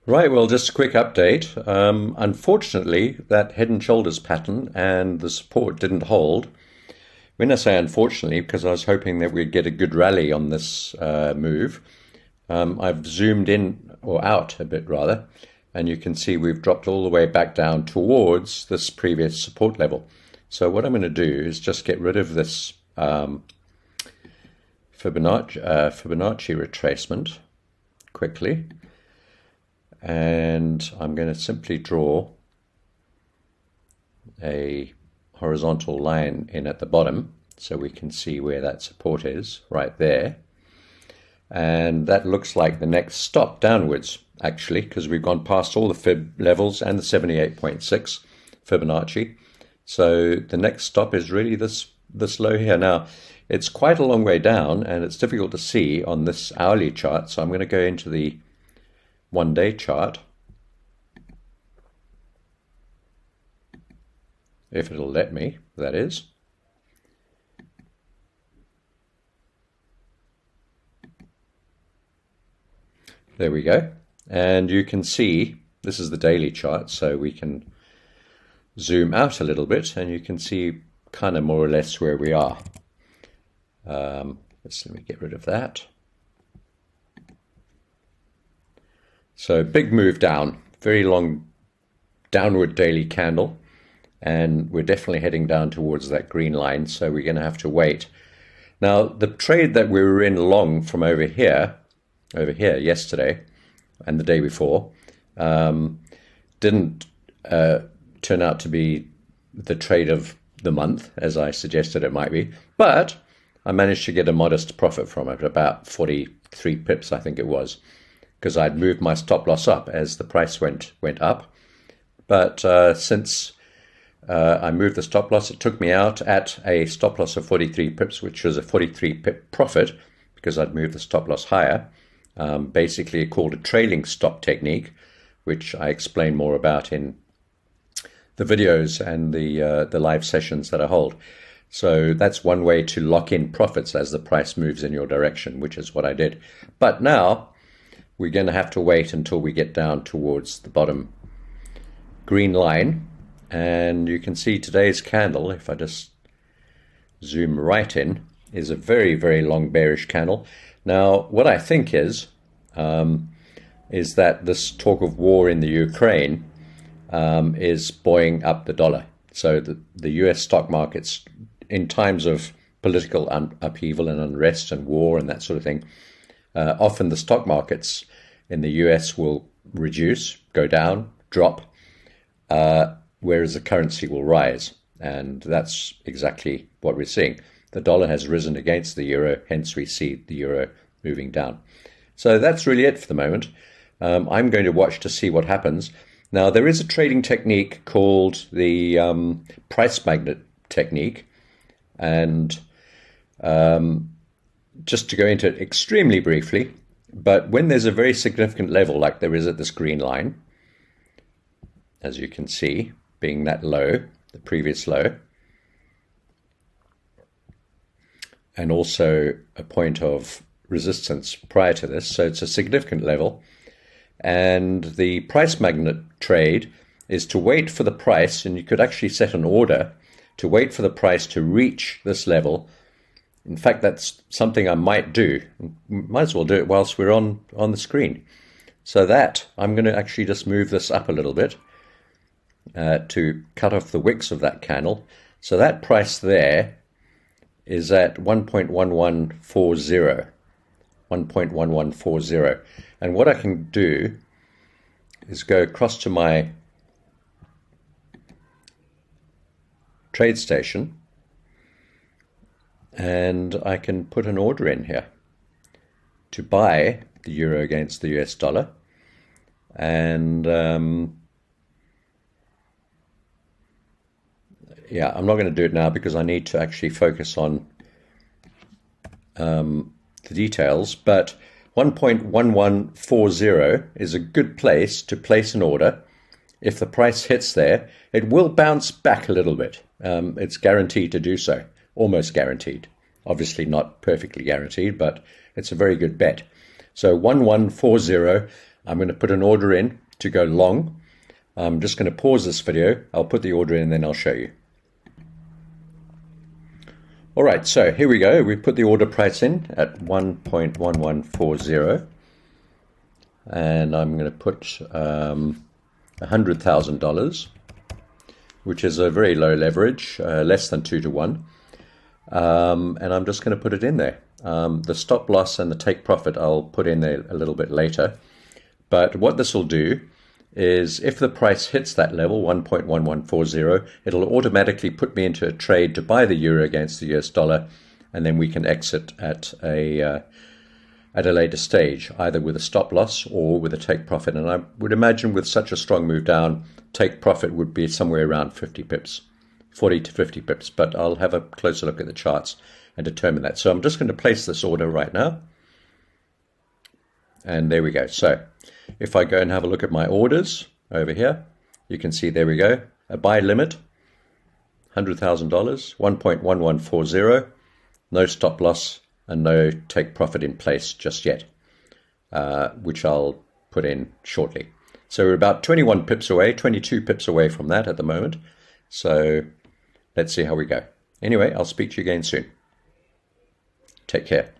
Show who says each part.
Speaker 1: Right, well, just a quick update. Unfortunately, that head and shoulders pattern and the support didn't hold. When I say unfortunately, because I was hoping that we'd get a good rally on this move, I've zoomed in, or out a bit rather, and you can see we've dropped all the way back down towards this previous support level. So what I'm going to do is just get rid of this Fibonacci retracement quickly. And I'm going to simply draw a horizontal line in at the bottom so we can see where that support is right there. And that looks like the next stop downwards, actually, because we've gone past all the fib levels and the 78.6 Fibonacci. So the next stop is really this low here. Now, it's quite a long way down and it's difficult to see on this hourly chart. So I'm going to go into the one-day chart, if it'll let me, that is. There we go. And you can see, this is the daily chart, so we can zoom out a little bit and you can see kind of more or less where we are. Let me get rid of that. So big move down, very long downward daily candle, and we're definitely heading down towards that green line, so we're going to have to wait. Now, the trade that we were in long from over here yesterday and the day before, didn't turn out to be the trade of the month, as I suggested it might be, but I managed to get a modest profit from it, about 43 pips, I think it was, because I'd moved my stop loss up as the price went up. But since I moved the stop loss, it took me out at a stop loss of 43 pips, which was a 43 pip profit because I'd moved the stop loss higher. Basically called a trailing stop technique, which I explain more about in the videos and the live sessions that I hold. So that's one way to lock in profits as the price moves in your direction, which is what I did. But now we're going to have to wait until we get down towards the bottom green line. And you can see today's candle, if I just zoom right in, is a very, very long bearish candle. Now, what I think is that this talk of war in the Ukraine is buoying up the dollar. So the US stock markets, in times of political upheaval and unrest and war and that sort of thing, often the stock markets in the US will reduce, go down, drop, whereas the currency will rise. And that's exactly what we're seeing. The dollar has risen against the euro, hence we see the euro moving down. So that's really it for the moment. I'm going to watch to see what happens. Now, there is a trading technique called the price magnet technique. And just to go into it extremely briefly, but when there's a very significant level like there is at this green line, as you can see, being that low, the previous low, and also a point of resistance prior to this, so it's a significant level. And the price magnet trade is to wait for the price, and you could actually set an order to wait for the price to reach this level. In fact, that's something I might do. Might as well do it whilst we're on the screen. So that, I'm going to actually just move this up a little bit to cut off the wicks of that candle. So that price there is at 1.1140. 1.1140. And what I can do is go across to my trade station and I can put an order in here to buy the euro against the US dollar. And yeah, I'm not going to do it now because I need to actually focus on the details, but 1.1140 is a good place to place an order. If the price hits there, it will bounce back a little bit. It's guaranteed to do so, almost guaranteed. Obviously not perfectly guaranteed, but it's a very good bet. So 1140, I'm going to put an order in to go long. I'm just going to pause this video. I'll put the order in and then I'll show you. All right, so here we go. We put the order price in at 1.1140. And I'm going to put $100,000, which is a very low leverage, less than 2 to 1. And I'm just going to put it in there. The stop loss and the take profit I'll put in there a little bit later. But what this will do is if the price hits that level, 1.1140, it'll automatically put me into a trade to buy the euro against the US dollar, and then we can exit at a later stage, either with a stop loss or with a take profit. And I would imagine with such a strong move down, take profit would be somewhere around 50 pips, 40 to 50 pips. But I'll have a closer look at the charts and determine that. So I'm just going to place this order right now. And there we go. So if I go and have a look at my orders over here, you can see there we go. A buy limit, $100,000, 1.1140, no stop loss and no take profit in place just yet, which I'll put in shortly. So we're about 21 pips away, 22 pips away from that at the moment. So let's see how we go. Anyway, I'll speak to you again soon. Take care.